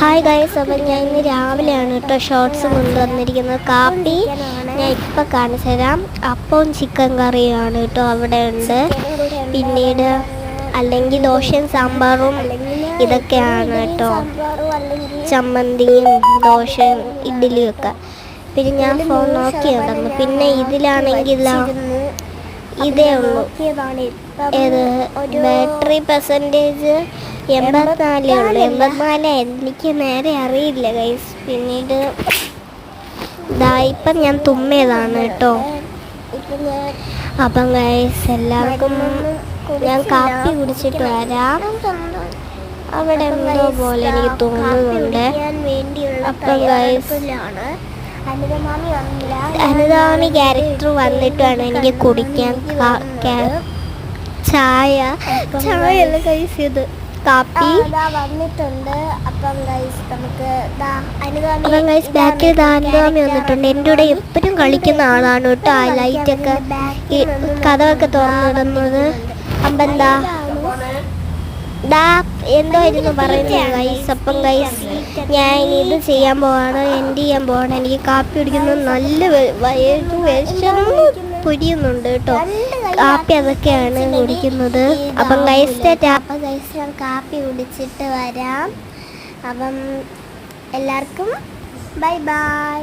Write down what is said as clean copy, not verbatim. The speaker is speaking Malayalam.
ഹായ് ഗൈസ്, അപ്പം ഞാൻ ഇന്ന് രാവിലെയാണ് കേട്ടോ ഷോർട്സ് കൊണ്ടുവന്നിരിക്കുന്നത്. കാപ്പി ഞാൻ ഇപ്പം കാണിച്ചു തരാം. അപ്പവും ചിക്കൻ കറിയാണ് കേട്ടോ അവിടെ ഉണ്ട്. പിന്നീട് അല്ലെങ്കിൽ ദോശയും സാമ്പാറും ഇതൊക്കെയാണ് കേട്ടോ. ചമ്മന്തിയും ദോശയും ഇഡ്ഡലിയും ഒക്കെ. പിന്നെ ഞാൻ ഫോൺ നോക്കി നടന്നു. പിന്നെ ഇതിലാണെങ്കിൽ ഇതേ ഉള്ളൂ. ഏത് ബാറ്ററി പെർസെൻറ്റേജ് 84 ഉള്ളൂ. 84 എനിക്ക് നേരെ അറിയില്ല ഗൈസ്. പിന്നീട് ഇപ്പം ഞാൻ തുമ്മിയതാണ് കേട്ടോ. അപ്പം ഗൈസ് എല്ലാവർക്കും ഞാൻ കാപ്പി കുടിച്ചിട്ട് വരാം. അവിടെ എന്തോ പോലെ എനിക്ക് തോന്നുന്നുണ്ട്. അപ്പം ഗൈസ് അനുദാമി ക്യാരക്ടർ വന്നിട്ട് വേണം എനിക്ക് കുടിക്കാൻ ചായയല്ല ഗൈസ്, ഇത് കാപ്പി വന്നിട്ടുണ്ട്. അപ്പം ഗൈസ് ബാക്കിൽ അനുദാമി വന്നിട്ടുണ്ട്. എൻ്റെ കൂടെ എപ്പോഴും കളിക്കുന്ന ആളാണ് കേട്ടോ. ആ ലൈറ്റൊക്കെ ഈ കഥയൊക്കെ തുറന്നിടുന്നത്. അപ്പം എന്തായിരുന്നു പറയുന്നത് ഗൈസ്. അപ്പം ഗൈസ് ഞാൻ ഇനി ഇത് ചെയ്യാൻ പോവാണ്, എൻഡ് ചെയ്യാൻ പോവാണ്. എനിക്ക് കാപ്പി കുടിക്കുന്നത് നല്ല വിഷം പൊരിയുന്നുണ്ട് കേട്ടോ. കാപ്പി അതൊക്കെയാണ് കുടിക്കുന്നത്. അപ്പം ഗൈസ് ഞാൻ കാപ്പി കുടിച്ചിട്ട് വരാം. അപ്പം എല്ലാവർക്കും ബൈ ബൈ.